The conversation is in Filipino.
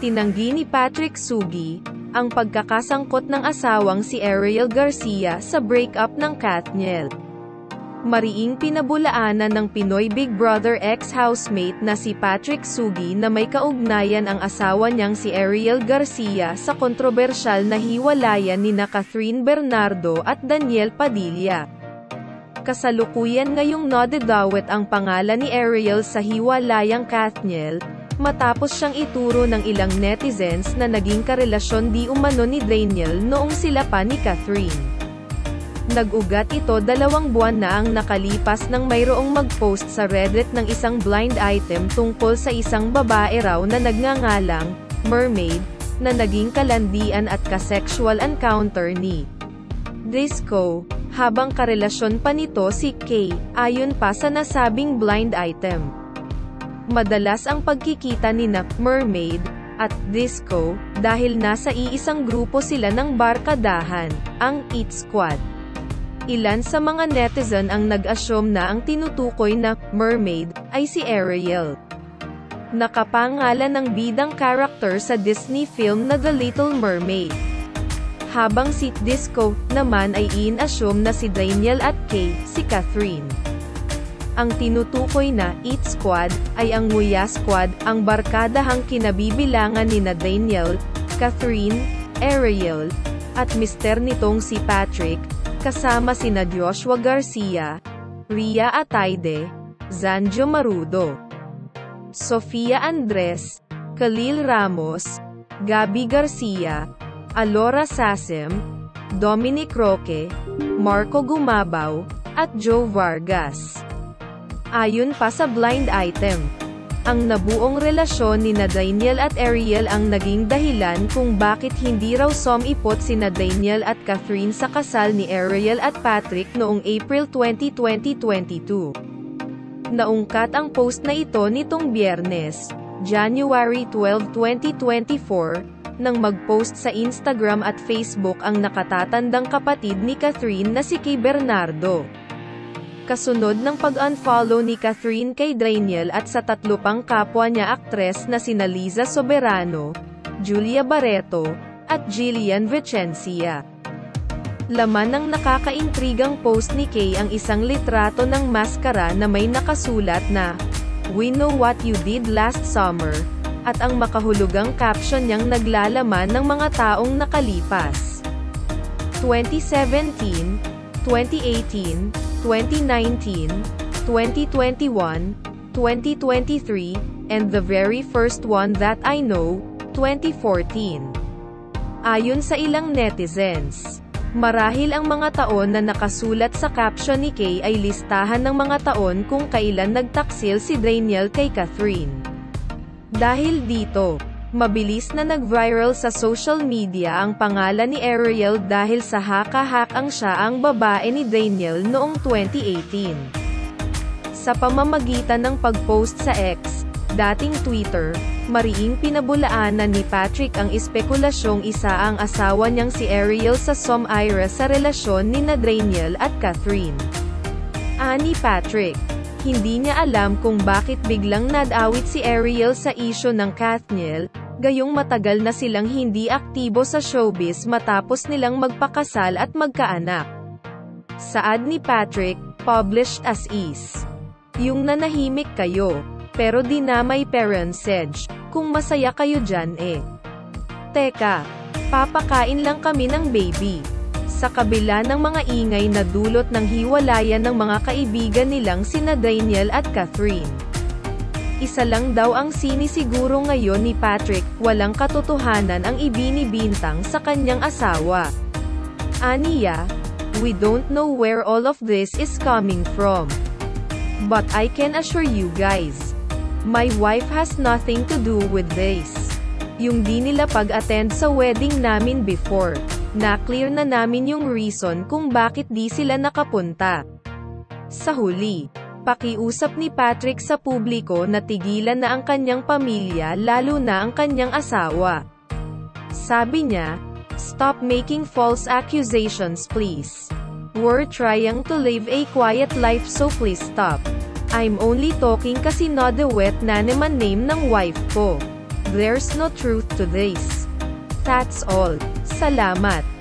Itinanggi ni Patrick Sugi ang pagkakasangkot ng asawang si Ariel Garcia sa breakup ng Katniel. Mariing pinabulaanan ng Pinoy Big Brother ex-housemate na si Patrick Sugi na may kaugnayan ang asawa niyang si Ariel Garcia sa kontrobersyal na hiwalayan nina Catherine Bernardo at Daniel Padilla. Kasalukuyan ngayong nadadawit ang pangalan ni Ariel sa hiwalayang Katniel, matapos siyang ituro ng ilang netizens na naging karelasyon di umano ni Daniel noong sila pa ni Catherine. Nag-ugat ito 2 buwan na ang nakalipas nang mayroong mag-post sa Reddit ng isang blind item tungkol sa isang babae raw na nagngangalang Mermaid, na naging kalandian at ka-sexual encounter ni Disco, habang karelasyon pa nito si Kay, ayon pa sa nasabing blind item. Madalas ang pagkikita nina Mermaid at Disco dahil nasa iisang grupo sila ng barkadahan, ang It Squad. Ilan sa mga netizen ang nag-assume na ang tinutukoy na Mermaid ay si Ariel. Nakapangalan ng bidang character sa Disney film na The Little Mermaid. Habang si Disco naman ay in-assume na si Daniel at Kay, si Catherine. Ang tinutukoy na It Squad ay ang Nguya Squad, ang barkadahang kinabibilangan nina Daniel, Catherine, Ariel, at mister nitong si Patrick, kasama sina Joshua Garcia, Rhea Atayde, Zanjo Marudo, Sofia Andres, Khalil Ramos, Gabby Garcia, Alora Sasem, Dominic Roque, Marco Gumabaw, at Joe Vargas. Ayon pa sa blind item, ang nabuong relasyon ni Daniel at Ariel ang naging dahilan kung bakit hindi raw sumipot sina Daniel at Catherine sa kasal ni Ariel at Patrick noong April 20, 2022. Naungkat ang post na ito nitong Biyernes, January 12, 2024, nang mag-post sa Instagram at Facebook ang nakatatandang kapatid ni Catherine na si Kay Bernardo. Kasunod ng pag-unfollow ni Catherine kay Daniel at sa 3 pang kapwa niya aktres na sina Liza Soberano, Julia Barreto, at Jillian Vicencia. Laman ng nakakaintrigang post ni Kay ang isang litrato ng maskara na may nakasulat na, "We know what you did last summer," at ang makahulugang caption niyang naglalaman ng mga taong nakalipas. 2017, 2018, 2019, 2021, 2023, and the very first one that I know, 2014. Ayon sa ilang netizens, marahil ang mga taon na nakasulat sa caption ni Kay ay listahan ng mga taon kung kailan nagtaksil si Daniel kay Catherine. Dahil dito, mabilis na nag-viral sa social media ang pangalan ni Ariel dahil sa haka-hakang siya ang babae ni Daniel noong 2018. Sa pamamagitan ng pag-post sa X, dating Twitter, mariing pinabulaanan ni Patrick ang espekulasyong isa ang asawa niyang si Ariel sa sumire sa relasyon ni Daniel at Catherine. Ani Patrick, hindi niya alam kung bakit biglang nadawit si Ariel sa isyu ng Katniel, gayong matagal na silang hindi aktibo sa showbiz matapos nilang magpakasal at magkaanak. Saad ni Patrick, published as is. Yung nanahimik kayo, pero di na may parentsage, kung masaya kayo dyan eh. Teka, papakain lang kami ng baby. Sa kabila ng mga ingay na dulot ng hiwalayan ng mga kaibigan nilang sina Daniel at Catherine. Isa lang daw ang sinisiguro ngayon ni Patrick, walang katotohanan ang ibinibintang sa kanyang asawa. Aniya, "We don't know where all of this is coming from. But I can assure you guys, my wife has nothing to do with this." Yung di nila pag-attend sa wedding namin before, na-clear na namin yung reason kung bakit di sila nakapunta. Sa huli, pakiusap ni Patrick sa publiko na tigilan na ang kanyang pamilya lalo na ang kanyang asawa. Sabi niya, "Stop making false accusations please. We're trying to live a quiet life so please stop. I'm only talking kasi nadawet na naman name ng wife ko." There's no truth to this. That's all. Salamat.